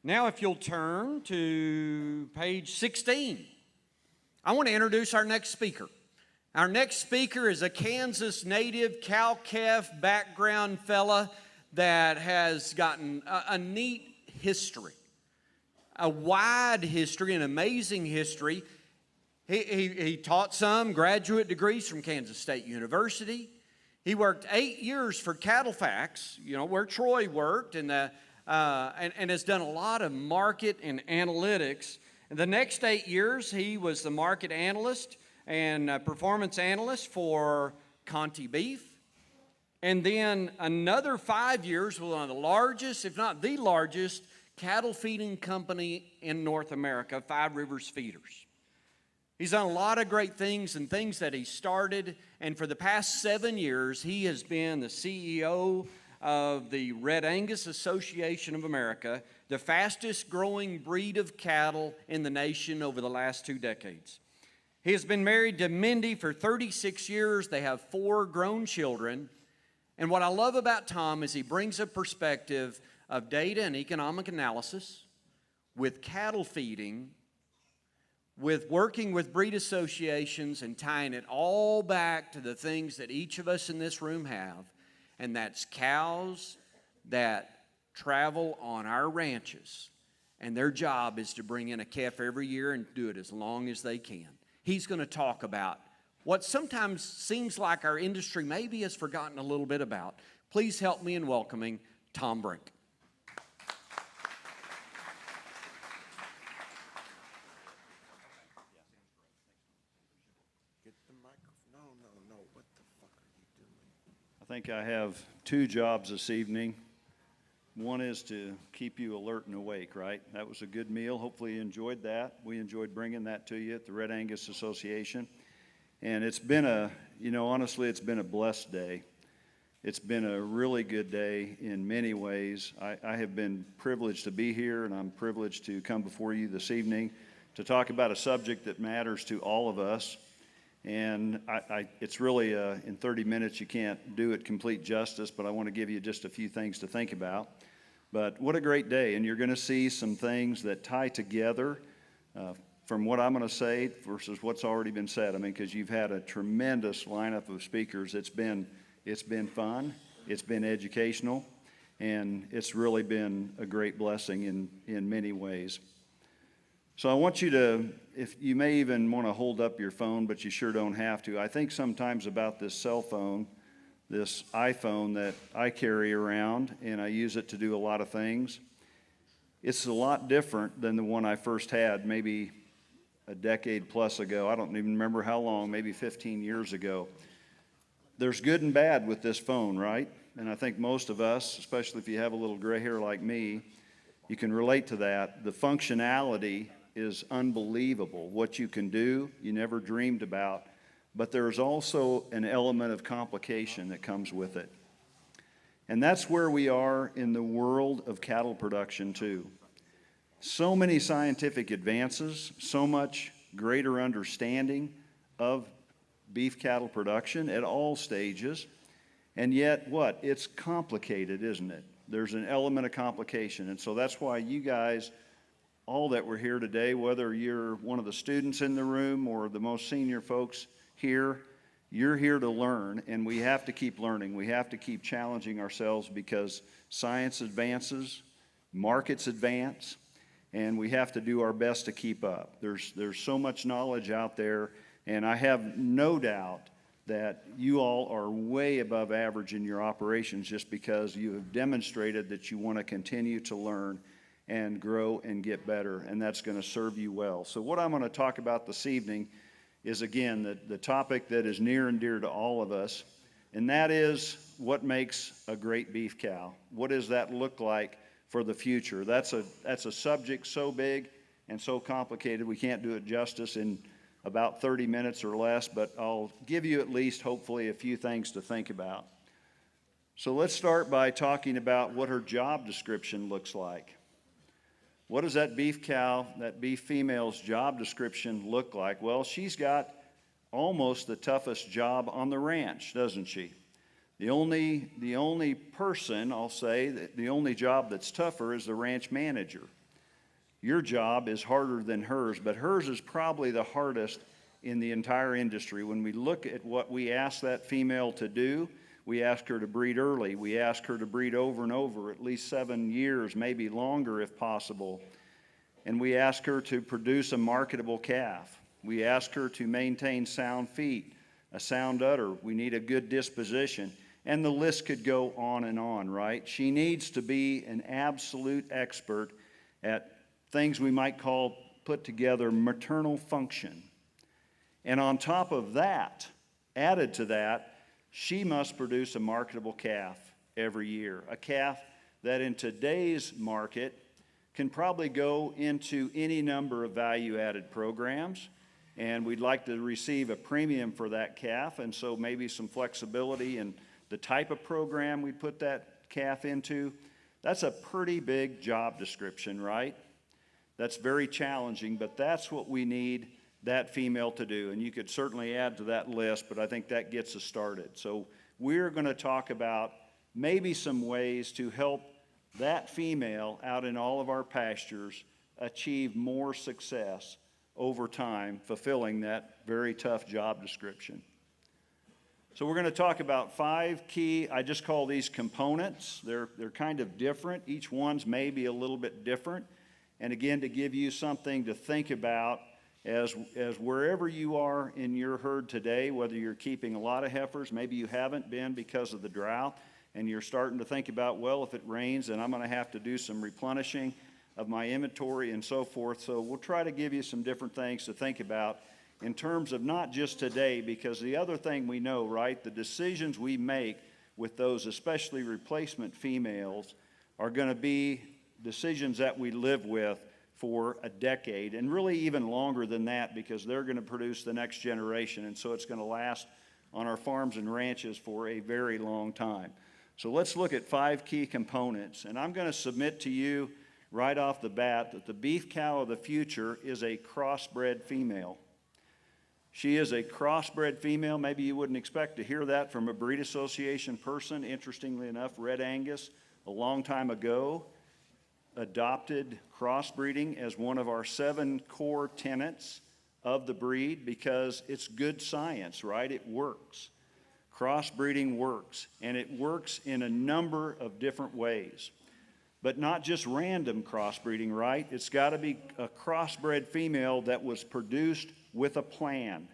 Now, if you'll turn to page 16, I want to introduce our next speaker. Our next speaker is a Kansas native, cow-calf background fella that has gotten a neat history, a wide history, an amazing history. He taught some graduate degrees from Kansas State University. He worked 8 years for CattleFax, where Troy worked, and has done a lot of market and analytics. And the next 8 years, he was the market analyst and performance analyst for Conti Beef. And then another 5 years with one of the largest, if not the largest, cattle feeding company in North America, Five Rivers Feeders. He's done a lot of great things and things that he started, and for the past 7 years, he has been the CEO of the Red Angus Association of America, the fastest growing breed of cattle in the nation over the last 2 decades. He has been married to Mindy for 36 years. They have 4 grown children. And what I love about Tom is he brings a perspective of data and economic analysis with cattle feeding, with working with breed associations and tying it all back to the things that each of us in this room have, and that's cows that travel on our ranches, and their job is to bring in a calf every year and do it as long as they can. He's going to talk about what sometimes seems like our industry maybe has forgotten a little bit about. Please help me in welcoming Tom Brink. I think I have 2 jobs this evening. One is to keep you alert and awake, right? That was a good meal. Hopefully you enjoyed that. We enjoyed bringing that to you at the Red Angus Association. And it's been honestly, it's been a blessed day. It's been a really good day in many ways. I have been privileged to be here, and I'm privileged to come before you this evening to talk about a subject that matters to all of us. And it's really, in 30 minutes, you can't do it complete justice, but I want to give you just a few things to think about. But what a great day, and you're going to see some things that tie together from what I'm going to say versus what's already been said. I mean, because you've had a tremendous lineup of speakers. It's been fun, it's been educational, and it's really been a great blessing in many ways. So I want you to, if you may even want to hold up your phone, but you sure don't have to. I think sometimes about this cell phone, this iPhone that I carry around, and I use it to do a lot of things. It's a lot different than the one I first had maybe a decade plus ago. I don't even remember how long, maybe 15 years ago. There's good and bad with this phone, right? And I think most of us, especially if you have a little gray hair like me, you can relate to that. The functionality is unbelievable. What you can do, you never dreamed about. But there's also an element of complication that comes with it. And that's where we are in the world of cattle production too. So many scientific advances, so much greater understanding of beef cattle production at all stages. And yet what? It's complicated, isn't it? There's an element of complication. And so that's why you guys, all that we're here today, whether you're one of the students in the room or the most senior folks here, you're here to learn, and we have to keep learning. We have to keep challenging ourselves because science advances, markets advance, and we have to do our best to keep up. There's so much knowledge out there, and I have no doubt that you all are way above average in your operations just because you have demonstrated that you want to continue to learn and grow and get better, and that's going to serve you well. So what I'm going to talk about this evening is, again, the topic that is near and dear to all of us, and that is what makes a great beef cow. What does that look like for the future? That's a subject so big and so complicated we can't do it justice in about 30 minutes or less, but I'll give you at least, hopefully, a few things to think about. So let's start by talking about what her job description looks like. What does that beef cow, that beef female's job description look like? Well, she's got almost the toughest job on the ranch, doesn't she? The only person, I'll say, the only job that's tougher is the ranch manager. Your job is harder than hers, but hers is probably the hardest in the entire industry. When we look at what we ask that female to do, we ask her to breed early. We ask her to breed over and over, at least 7 years, maybe longer if possible. And we ask her to produce a marketable calf. We ask her to maintain sound feet, a sound udder. We need a good disposition. And the list could go on, right? She needs to be an absolute expert at things we might call, put together, maternal function. And on top of that, added to that, she must produce a marketable calf every year. A calf that in today's market can probably go into any number of value-added programs. And we'd like to receive a premium for that calf, and so maybe some flexibility in the type of program we put that calf into. That's a pretty big job description, right? That's very challenging, but that's what we need that female to do. And you could certainly add to that list, but I think that gets us started. So we're going to talk about maybe some ways to help that female out in all of our pastures achieve more success over time, fulfilling that very tough job description. So we're going to talk about 5 key, I just call these components. They're kind of different. Each one's maybe a little bit different. And again, to give you something to think about as wherever you are in your herd today, whether you're keeping a lot of heifers, maybe you haven't been because of the drought, and you're starting to think about, well, if it rains, then I'm going to have to do some replenishing of my inventory and so forth. So we'll try to give you some different things to think about in terms of not just today, because the other thing we know, right, the decisions we make with those, especially replacement females, are going to be decisions that we live with for a decade, and really even longer than that, because they're going to produce the next generation, and so it's going to last on our farms and ranches for a very long time. So let's look at 5 key components, and I'm going to submit to you right off the bat that the beef cow of the future is a crossbred female. She is a crossbred female. Maybe you wouldn't expect to hear that from a breed association person. Interestingly enough, Red Angus, a long time ago, adopted crossbreeding as one of our 7 core tenets of the breed because it's good science, right? It works. Crossbreeding works, and it works in a number of different ways. But not just random crossbreeding, right? It's got to be a crossbred female that was produced with a plan.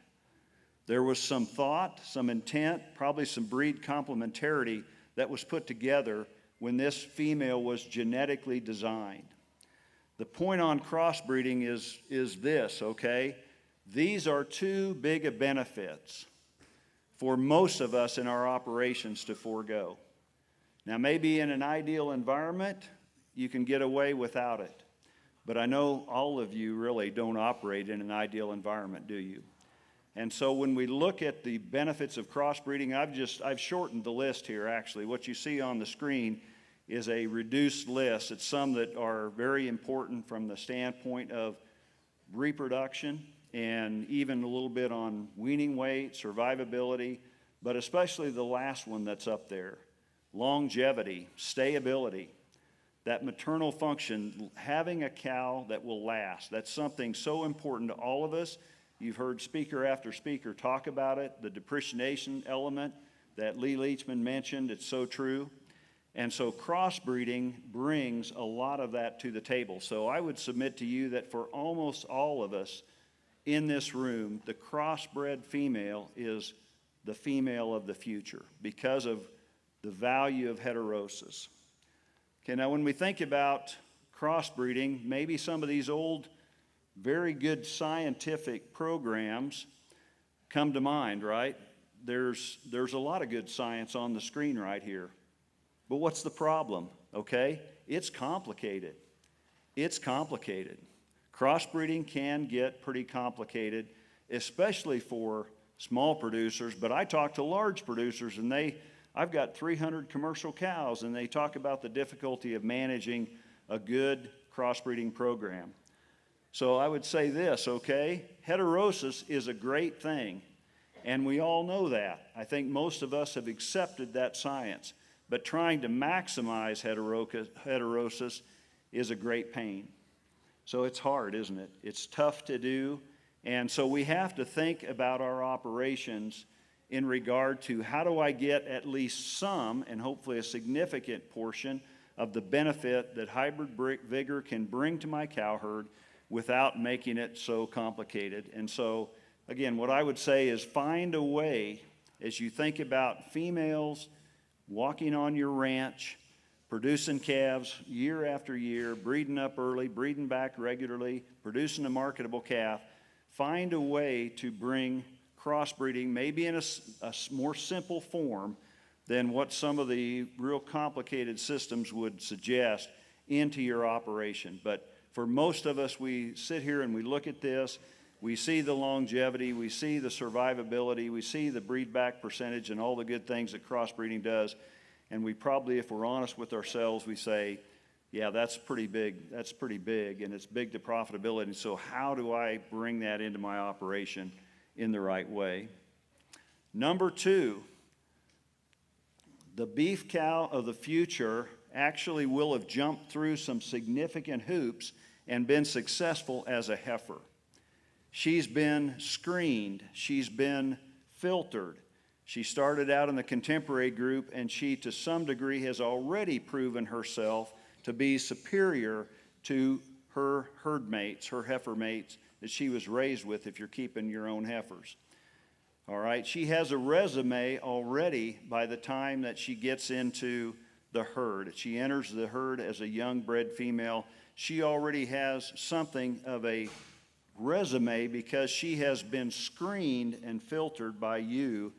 There was some thought, some intent, probably some breed complementarity that was put together when this female was genetically designed. The point on crossbreeding is this, okay? These are too big of benefits for most of us in our operations to forego. Now, maybe in an ideal environment, you can get away without it. But I know all of you really don't operate in an ideal environment, do you? And so when we look at the benefits of crossbreeding, I've shortened the list here, actually. What you see on the screen is a reduced list. It's some that are very important from the standpoint of reproduction and even a little bit on weaning weight, survivability, but especially the last one that's up there, longevity, stayability, that maternal function, having a cow that will last. That's something so important to all of us. You've heard speaker after speaker talk about it, the depreciation element that Lee Leachman mentioned. It's so true. And so crossbreeding brings a lot of that to the table. So I would submit to you that for almost all of us in this room, the crossbred female is the female of the future because of the value of heterosis. Okay, now when we think about crossbreeding, maybe some of these old, very good scientific programs come to mind, right? There's a lot of good science on the screen right here. But what's the problem, okay? It's complicated. It's complicated. Crossbreeding can get pretty complicated, especially for small producers, but I talk to large producers, and I've got 300 commercial cows, and they talk about the difficulty of managing a good crossbreeding program. So I would say this, okay? Heterosis is a great thing, and we all know that. I think most of us have accepted that science. But trying to maximize heterosis is a great pain. So it's hard, isn't it? It's tough to do. And so we have to think about our operations in regard to how do I get at least some, and hopefully a significant portion, of the benefit that hybrid vigor can bring to my cow herd without making it so complicated. And so, again, what I would say is find a way, as you think about females walking on your ranch, producing calves year after year, breeding up early, breeding back regularly, producing a marketable calf, find a way to bring crossbreeding, maybe in a more simple form than what some of the real complicated systems would suggest, into your operation. But for most of us, we sit here and we look at this, we see the longevity, we see the survivability, we see the breed back percentage and all the good things that crossbreeding does, and we probably, if we're honest with ourselves, we say, yeah, that's pretty big, and it's big to profitability, and so how do I bring that into my operation in the right way? Number two, the beef cow of the future actually will have jumped through some significant hoops and been successful as a heifer. She's been screened, she's been filtered. She started out in the contemporary group, and she, to some degree, has already proven herself to be superior to her herd mates, her heifer mates that she was raised with, if you're keeping your own heifers. All right, she has a resume already by the time that she gets into the herd. She enters the herd as a young bred female. She already has something of a resume because she has been screened and filtered by you,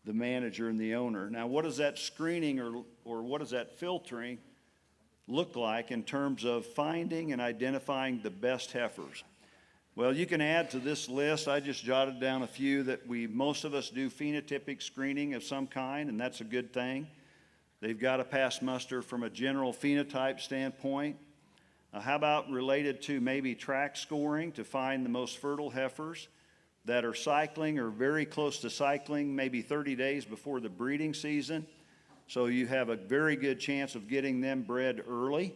the manager and the owner. Now, what does that screening or what does that filtering look like in terms of finding and identifying the best heifers? Well, you can add to this list. I just jotted down a few that most of us do phenotypic screening of some kind, and that's a good thing. They've got to pass muster from a general phenotype standpoint. How about related to maybe track scoring to find the most fertile heifers that are cycling or very close to cycling, maybe 30 days before the breeding season? So you have a very good chance of getting them bred early.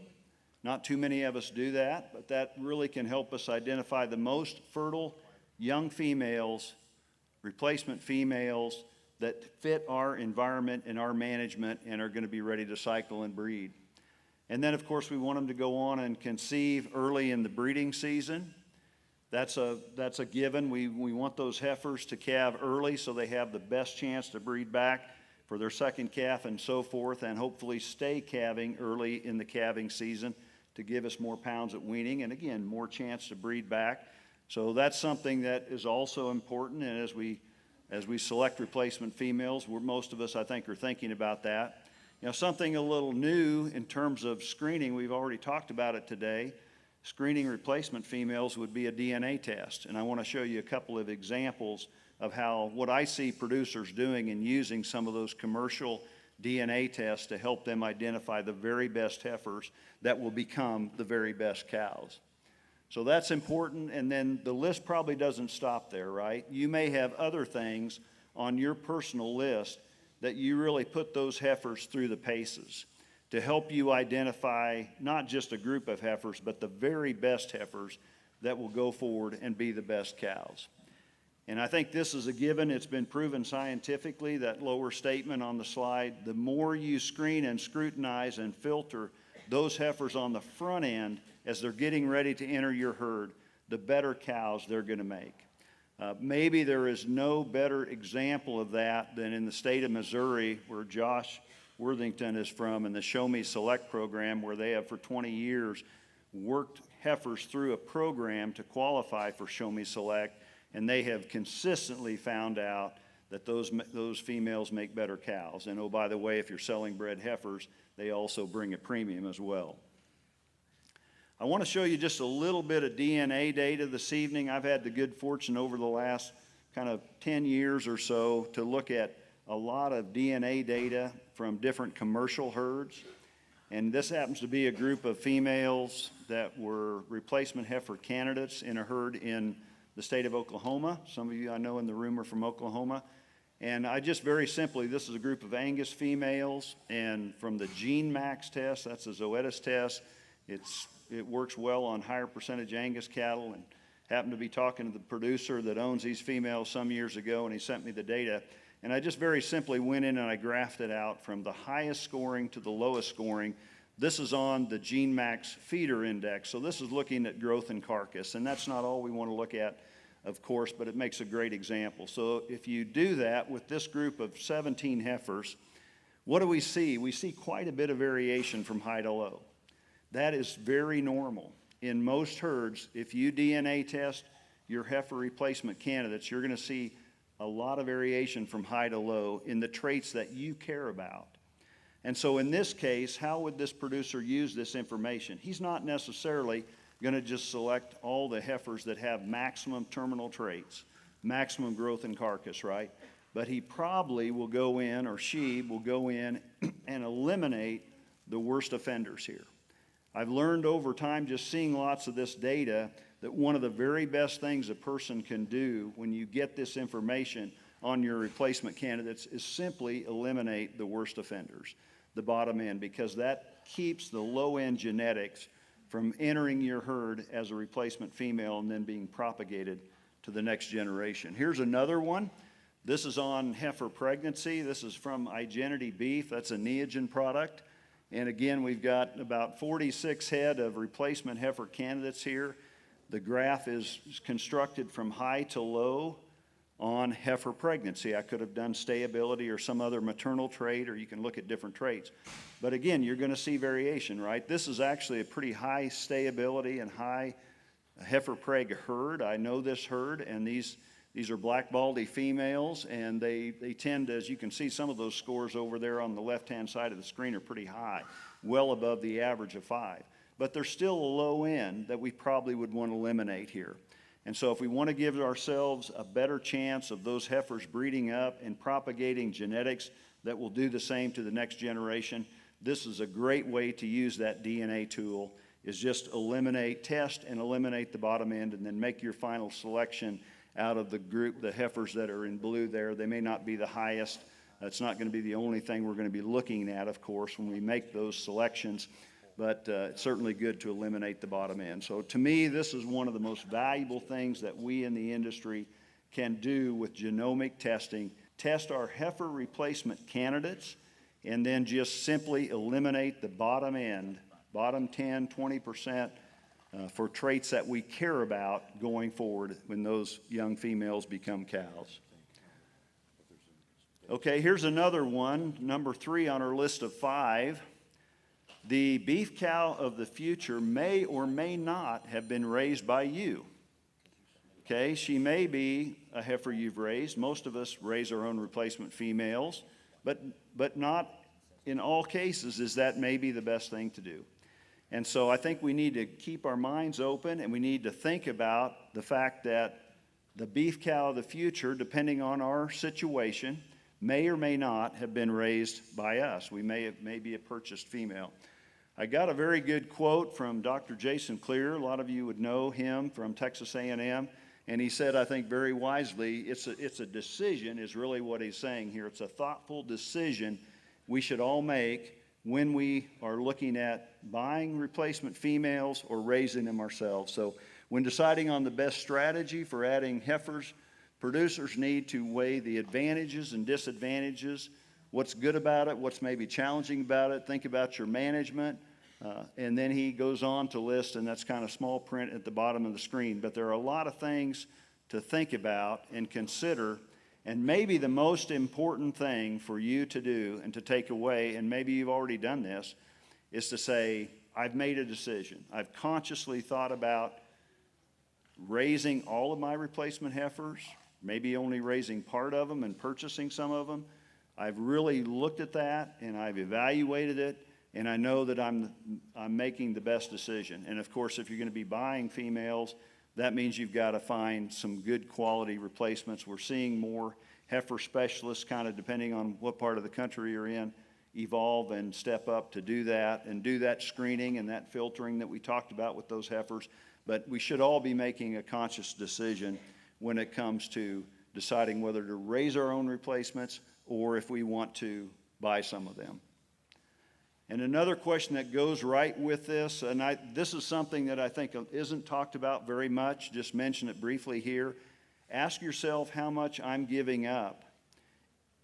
Not too many of us do that, but that really can help us identify the most fertile young females, replacement females that fit our environment and our management and are going to be ready to cycle and breed. And then, of course, we want them to go on and conceive early in the breeding season. That's a given. We want those heifers to calve early so they have the best chance to breed back for their second calf and so forth, and hopefully stay calving early in the calving season to give us more pounds at weaning, and again, more chance to breed back. So that's something that is also important, and as we select replacement females, most of us, I think, are thinking about that. You know, something a little new in terms of screening, we've already talked about it today. Screening replacement females would be a DNA test, and I want to show you a couple of examples of what I see producers doing and using some of those commercial DNA tests to help them identify the very best heifers that will become the very best cows. So that's important, and then the list probably doesn't stop there, right? You may have other things on your personal list that you really put those heifers through the paces to help you identify not just a group of heifers, but the very best heifers that will go forward and be the best cows. And I think this is a given. It's been proven scientifically, that lower statement on the slide. The more you screen and scrutinize and filter those heifers on the front end as they're getting ready to enter your herd, the better cows they're going to make. Maybe there is no better example of that than in the state of Missouri, where Josh Worthington is from, and the Show Me Select program, where they have for 20 years worked heifers through a program to qualify for Show Me Select. And they have consistently found out that those females make better cows. And oh, by the way, if you're selling bred heifers, they also bring a premium as well. I want to show you just a little bit of DNA data this evening. I've had the good fortune over the last kind of 10 years or so to look at a lot of DNA data from different commercial herds. And this happens to be a group of females that were replacement heifer candidates in a herd in the state of Oklahoma. Some of you I know in the room are from Oklahoma. And I just very simply, this is a group of Angus females, and from the Gene Max test, that's a Zoetis test, it's It works well on higher percentage Angus cattle, and happened to be talking to the producer that owns these females some years ago, and he sent me the data. And I just very simply went in and I graphed it out from the highest scoring to the lowest scoring. This is on the GeneMax feeder index. So this is looking at growth and carcass. And that's not all we want to look at, of course, but it makes a great example. So if you do that with this group of 17 heifers, what do we see? We see quite a bit of variation from high to low. That is very normal. In most herds, if you DNA test your heifer replacement candidates, you're going to see a lot of variation from high to low in the traits that you care about. And so in this case, how would this producer use this information? He's not necessarily going to just select all the heifers that have maximum terminal traits, maximum growth and carcass, right? But he probably will go in, or she will go in and eliminate the worst offenders here. I've learned over time, just seeing lots of this data, that one of the very best things a person can do when you get this information on your replacement candidates is simply eliminate the worst offenders, the bottom end, because that keeps the low end genetics from entering your herd as a replacement female and then being propagated to the next generation. Here's another one. This is on heifer pregnancy. This is from Igenity Beef. That's a Neogen product. And again, we've got about 46 head of replacement heifer candidates here. The graph is constructed from high to low on heifer pregnancy. I could have done stayability or some other maternal trait, or you can look at different traits. But again, you're going to see variation, right? This is actually a pretty high stayability and high heifer preg herd. I know this herd, and these are black baldy females, and they tend to, as you can see, some of those scores over there on the left-hand side of the screen are pretty high, well above the average of 5. But there's still a low end that we probably would want to eliminate here. And so if we want to give ourselves a better chance of those heifers breeding up and propagating genetics that will do the same to the next generation, this is a great way to use that DNA tool, is just eliminate, test and eliminate the bottom end, and then make your final selection out of the group, the heifers that are in blue there. They may not be the highest. That's not going to be the only thing we're going to be looking at, of course, when we make those selections. But it's certainly good to eliminate the bottom end. So to me, this is one of the most valuable things that we in the industry can do with genomic testing. Test our heifer replacement candidates, and then just simply eliminate the bottom end, bottom 10, 20%, for traits that we care about going forward when those young females become cows. Okay, here's another one, number 3 on our list of 5. The beef cow of the future may or may not have been raised by you. Okay, she may be a heifer you've raised. Most of us raise our own replacement females, but not in all cases is that maybe the best thing to do. And so I think we need to keep our minds open, and we need to think about the fact that the beef cow of the future, depending on our situation, may or may not have been raised by us. We may be a purchased female. I got a very good quote from Dr. Jason Clear. A lot of you would know him from Texas A&M. And he said, I think very wisely, it's a decision is really what he's saying here. It's a thoughtful decision we should all make when we are looking at buying replacement females or raising them ourselves. So when deciding on the best strategy for adding heifers, producers need to weigh the advantages and disadvantages, what's good about it, what's maybe challenging about it, think about your management, and then he goes on to list, and that's kind of small print at the bottom of the screen, but there are a lot of things to think about and consider, and maybe the most important thing for you to do and to take away, and maybe you've already done this, is to say, I've made a decision. I've consciously thought about raising all of my replacement heifers, maybe only raising part of them and purchasing some of them. I've really looked at that, and I've evaluated it, and I know that I'm making the best decision. And of course, if you're going to be buying females, that means you've got to find some good quality replacements. We're seeing more heifer specialists, kind of depending on what part of the country you're in, evolve and step up to do that and do that screening and that filtering that we talked about with those heifers. But we should all be making a conscious decision when it comes to deciding whether to raise our own replacements or if we want to buy some of them. And another question that goes right with this, and this is something that I think isn't talked about very much, just mention it briefly here. Ask yourself how much I'm giving up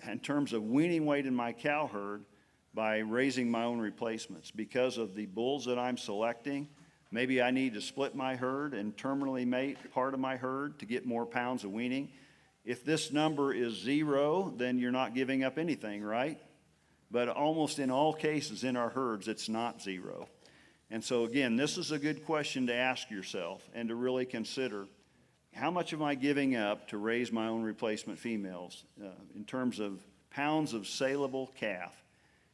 in terms of weaning weight in my cow herd by raising my own replacements because of the bulls that I'm selecting. Maybe I need to split my herd and terminally mate part of my herd to get more pounds of weaning. If this number is 0, then you're not giving up anything, right? But almost in all cases in our herds, it's not 0. And so again, this is a good question to ask yourself and to really consider, how much am I giving up to raise my own replacement females in terms of pounds of saleable calf?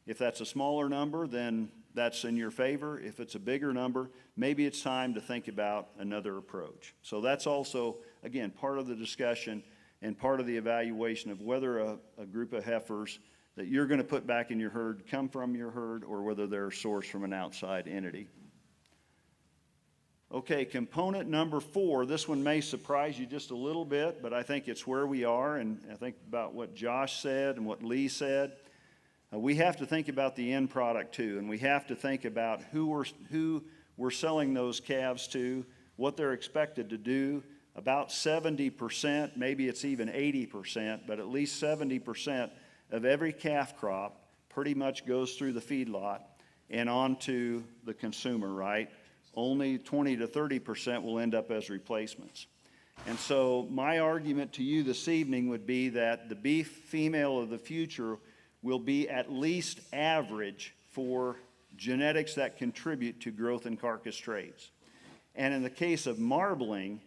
If that's a smaller number, then that's in your favor. If it's a bigger number, maybe it's time to think about another approach. So that's also, again, part of the discussion and part of the evaluation of whether a group of heifers that you're going to put back in your herd come from your herd or whether they're sourced from an outside entity. Okay, component number 4. This one may surprise you just a little bit, but I think it's where we are, and I think about what Josh said and what Lee said. We have to think about the end product too, and we have to think about who we're selling those calves to, what they're expected to do. About 70%, maybe it's even 80%, but at least 70% of every calf crop pretty much goes through the feedlot and onto the consumer, right? Only 20 to 30% will end up as replacements. And so my argument to you this evening would be that the beef female of the future will be at least average for genetics that contribute to growth and carcass traits. And in the case of marbling,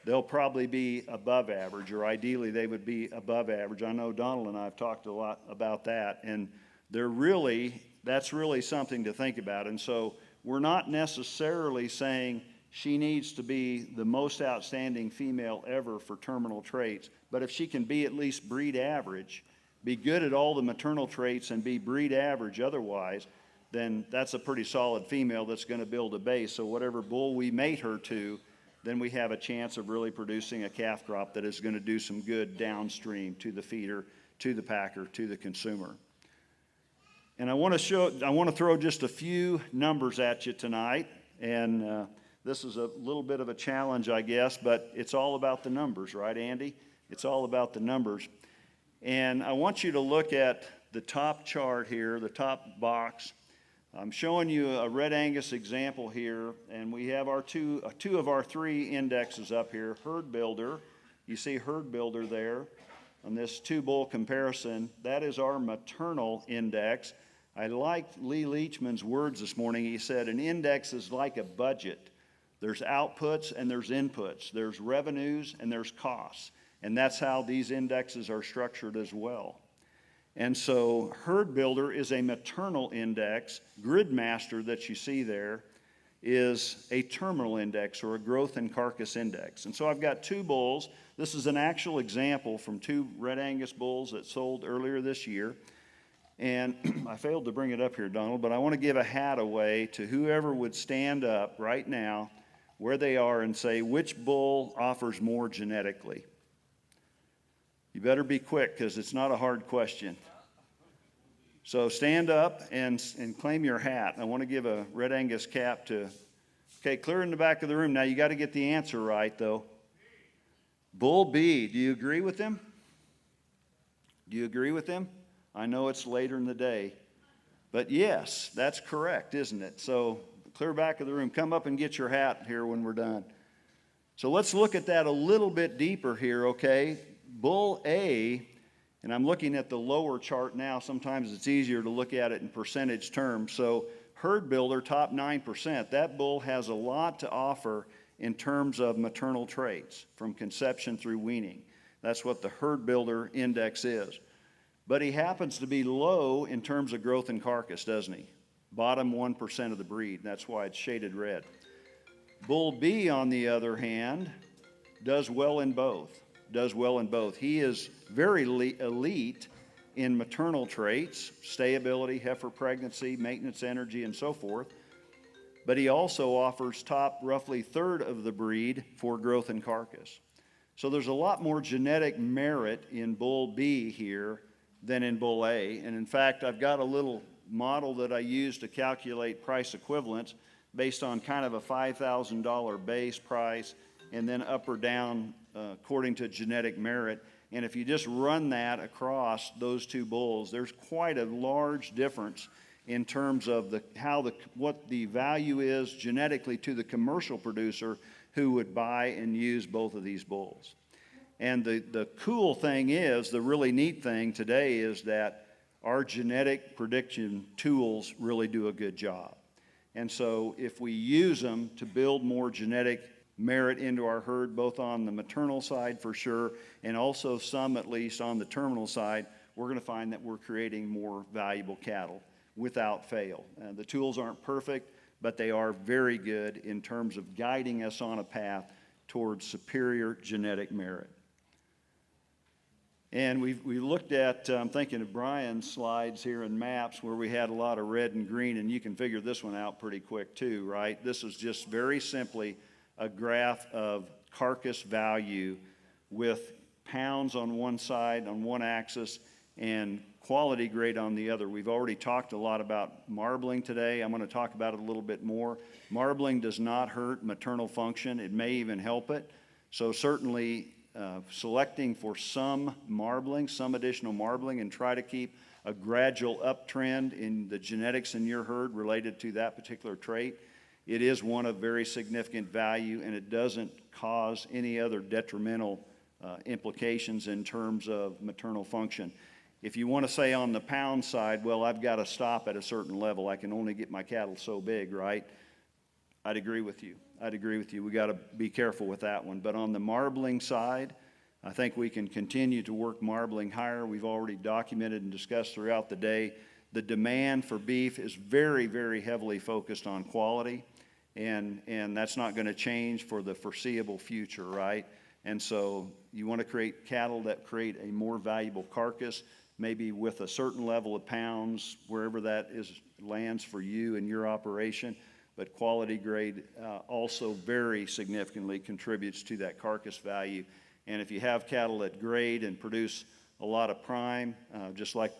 they'll probably be above average, or ideally they would be above average. I know Donald and I have talked a lot about that, and that's really something to think about. And so we're not necessarily saying she needs to be the most outstanding female ever for terminal traits, but if she can be at least breed average, be good at all the maternal traits and be breed average otherwise, then that's a pretty solid female that's going to build a base. So whatever bull we mate her to, then we have a chance of really producing a calf crop that is going to do some good downstream to the feeder, to the packer, to the consumer. And I want to throw just a few numbers at you tonight, and this is a little bit of a challenge, I guess, but it's all about the numbers, right, Andy? It's all about the numbers. And I want you to look at the top chart here, the top box. I'm showing you a Red Angus example here, and we have our two of our 3 indexes up here. Herd Builder, you see Herd Builder there on this 2-bull comparison. That is our maternal index. I liked Lee Leachman's words this morning. He said an index is like a budget. There's outputs and there's inputs. There's revenues and there's costs. And that's how these indexes are structured as well. And so Herd Builder is a maternal index. Gridmaster that you see there is a terminal index or a growth and carcass index. And so I've got 2 bulls. This is an actual example from 2 Red Angus bulls that sold earlier this year. And I failed to bring it up here, Donald, but I want to give a hat away to whoever would stand up right now where they are and say, which bull offers more genetically? You better be quick because it's not a hard question. So stand up and claim your hat. I want to give a Red Angus cap to, okay, clear in the back of the room. Now you got to get the answer right though. Bull B, do you agree with him? Do you agree with him? I know it's later in the day, but yes, that's correct, isn't it? So clear back of the room. Come up and get your hat here when we're done. So let's look at that a little bit deeper here, okay? Bull A, and I'm looking at the lower chart now. Sometimes it's easier to look at it in percentage terms. So Herd Builder, top 9%. That bull has a lot to offer in terms of maternal traits from conception through weaning. That's what the Herd Builder index is. But he happens to be low in terms of growth and carcass, doesn't he? Bottom 1% of the breed. That's why it's shaded red. Bull B, on the other hand, does well in both. He is very elite in maternal traits, stayability, heifer pregnancy, maintenance energy, and so forth. But he also offers top roughly 1/3 of the breed for growth and carcass. So there's a lot more genetic merit in Bull B here than in Bull A. And in fact, I've got a little model that I use to calculate price equivalence based on kind of a $5,000 base price and then up or down according to genetic merit. And if you just run that across those two bulls, there's quite a large difference in terms of what the value is genetically to the commercial producer who would buy and use both of these bulls. And the cool thing is, the really neat thing today is that our genetic prediction tools really do a good job. And so if we use them to build more genetic merit into our herd, both on the maternal side for sure, and also some at least on the terminal side, we're going to find that we're creating more valuable cattle without fail. The tools aren't perfect, but they are very good in terms of guiding us on a path towards superior genetic merit. And we looked at, I'm thinking of Brian's slides here and maps where we had a lot of red and green, and you can figure this one out pretty quick too, right? This is just very simply a graph of carcass value with pounds on one side, on one axis, and quality grade on the other. We've already talked a lot about marbling today. I'm going to talk about it a little bit more. Marbling does not hurt maternal function. It may even help it. So certainly selecting for some marbling, some additional marbling, and try to keep a gradual uptrend in the genetics in your herd related to that particular trait. It is one of very significant value, and it doesn't cause any other detrimental implications in terms of maternal function. If you want to say on the pound side, well, I've got to stop at a certain level. I can only get my cattle so big, right? I'd agree with you. We got to be careful with that one. But on the marbling side, I think we can continue to work marbling higher. We've already documented and discussed throughout the day. The demand for beef is very, very heavily focused on quality, and that's not going to change for the foreseeable future, right? And so you want to create cattle that create a more valuable carcass, maybe with a certain level of pounds, wherever that lands for you and your operation. But quality grade also very significantly contributes to that carcass value. And if you have cattle that grade and produce a lot of prime, just like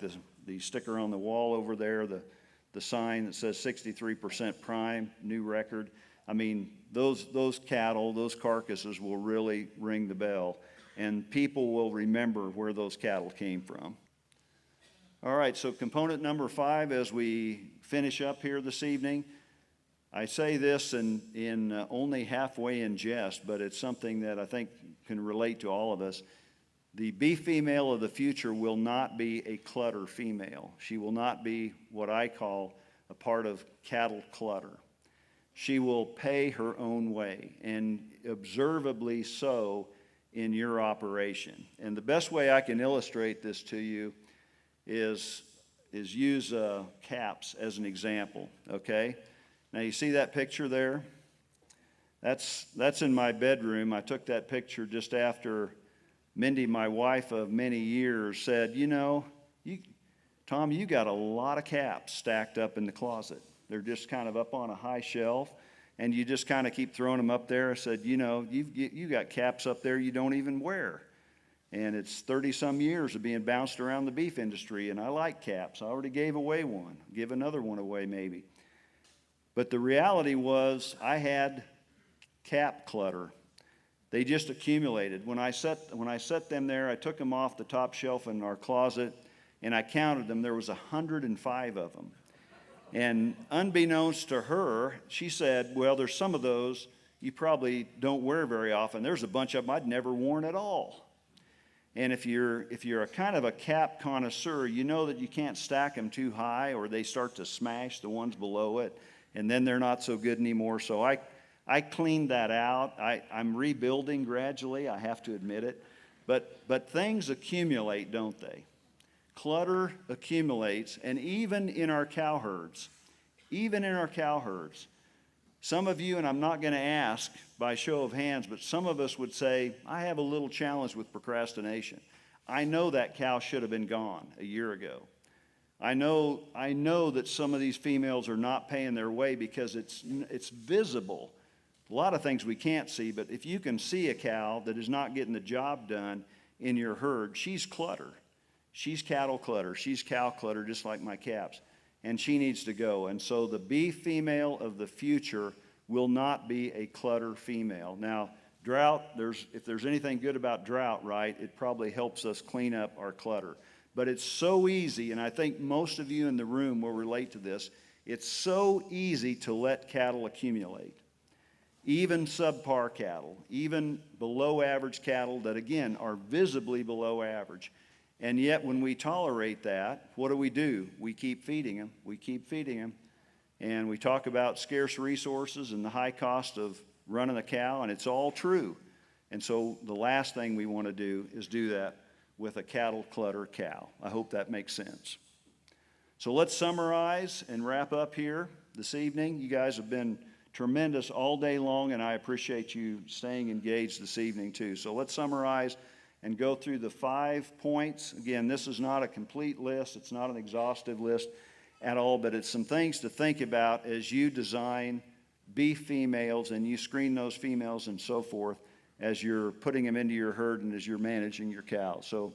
the sticker on the wall over there, the sign that says 63% prime, new record, I mean, those cattle, those carcasses will really ring the bell, and people will remember where those cattle came from. All right, so component number 5 as we finish up here this evening. I say this in only halfway in jest, but it's something that I think can relate to all of us. The beef female of the future will not be a clutter female. She will not be what I call a part of cattle clutter. She will pay her own way, and observably so in your operation. And the best way I can illustrate this to you is use caps as an example, okay? Now you see that picture there? That's in my bedroom. I took that picture just after Mindy, my wife of many years, said, you know, Tom, you got a lot of caps stacked up in the closet. They're just kind of up on a high shelf, and you just kind of keep throwing them up there. I said, you know, you got caps up there you don't even wear. And it's 30-some years of being bounced around the beef industry, and I like caps. I already gave away one. Give another one away maybe. But the reality was I had cap clutter. They just accumulated. When I set them there, I took them off the top shelf in our closet, and I counted them. There was 105 of them. And unbeknownst to her, she said, well, there's some of those you probably don't wear very often. There's a bunch of them I'd never worn at all. And if you're a kind of a cap connoisseur, you know that you can't stack them too high or they start to smash the ones below it, and then they're not so good anymore. So I cleaned that out. I'm rebuilding gradually, I have to admit it. But things accumulate, don't they? Clutter accumulates, and even in our cow herds, some of you, and I'm not going to ask by show of hands, but some of us would say, I have a little challenge with procrastination. I know that cow should have been gone a year ago. I know that some of these females are not paying their way because it's visible. A lot of things we can't see, but if you can see a cow that is not getting the job done in your herd, she's clutter. She's cattle clutter. She's cow clutter, just like my caps. and she needs to go. And so the beef female of the future will not be a clutter female. Now, drought, if there's anything good about drought, right, it probably helps us clean up our clutter. But it's so easy, and I think most of you in the room will relate to this, it's so easy to let cattle accumulate. Even subpar cattle, even below average cattle that, again, are visibly below average. And yet when we tolerate that, what do? We keep feeding them. We keep feeding them. And we talk about scarce resources and the high cost of running a cow, and it's all true. And so the last thing we want to do is do that with a cattle clutter cow. I hope that makes sense. So let's summarize and wrap up here this evening. You guys have been tremendous all day long, and I appreciate you staying engaged this evening too. So let's summarize and go through the 5 points. Again, this is not a complete list. It's not an exhaustive list at all, but it's some things to think about as you design beef females and you screen those females and so forth as you're putting them into your herd and as you're managing your cows. So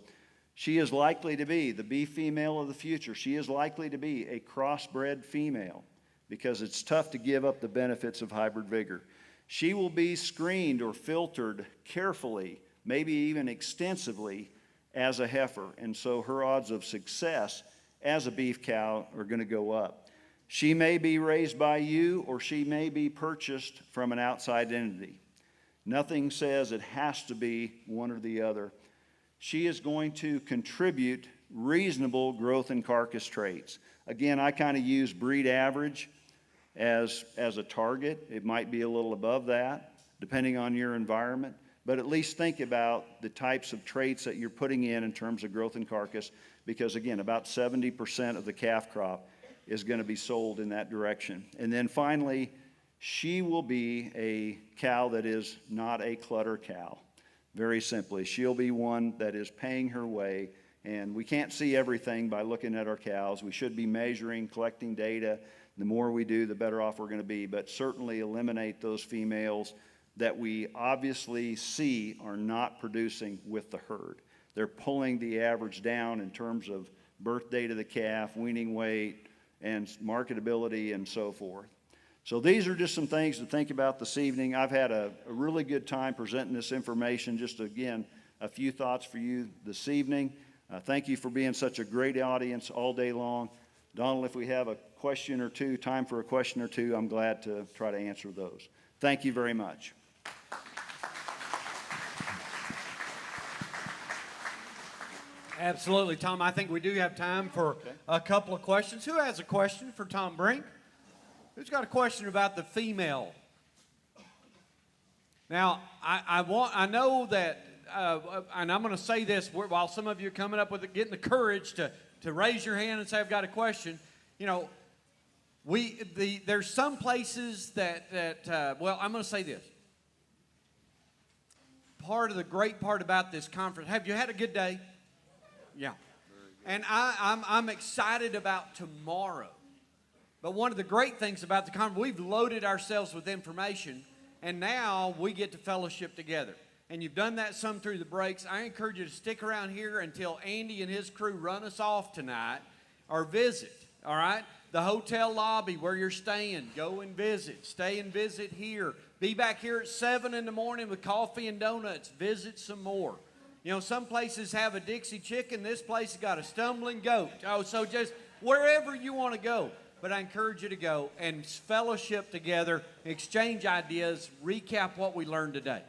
she is likely to be the beef female of the future. She is likely to be a crossbred female because it's tough to give up the benefits of hybrid vigor. She will be screened or filtered carefully, maybe even extensively, as a heifer. And so her odds of success as a beef cow are going to go up. She may be raised by you or she may be purchased from an outside entity. Nothing says it has to be one or the other. She is going to contribute reasonable growth and carcass traits. Again, I kind of use breed average as a target. It might be a little above that, depending on your environment. But at least think about the types of traits that you're putting in terms of growth and carcass, because again, about 70% of the calf crop is going to be sold in that direction. And then finally, she will be a cow that is not a clutter cow. Very simply, she'll be one that is paying her way, and we can't see everything by looking at our cows. We should be measuring, collecting data. The more we do, the better off we're going to be, but certainly eliminate those females that we obviously see are not producing with the herd. They're pulling the average down in terms of birth date of the calf, weaning weight, and marketability, and so forth. So these are just some things to think about this evening. I've had a really good time presenting this information. Just again, a few thoughts for you this evening. Thank you for being such a great audience all day long. Donald, if we have a question or two, time for a question or two, I'm glad to try to answer those. Thank you very much. Absolutely, Tom. I think we do have time for a couple of questions. Who has a question for Tom Brink? Who's got a question about the female? Now, I know that, and I'm going to say this while some of you are coming up with it, getting the courage to raise your hand and say, I've got a question. You know, there's some places well, I'm going to say this. Part of the great part about this conference, have you had a good day? Yeah. And I'm excited about tomorrow. But one of the great things about the conference, we've loaded ourselves with information, and now we get to fellowship together. And you've done that some through the breaks. I encourage you to stick around here until Andy and his crew run us off tonight or visit, all right? The hotel lobby where you're staying, go and visit. Stay and visit here. Be back here at 7 in the morning with coffee and donuts. Visit some more. You know, some places have a Dixie chicken. This place has got a stumbling goat. Oh, so just wherever you want to go. But I encourage you to go and fellowship together, exchange ideas, recap what we learned today.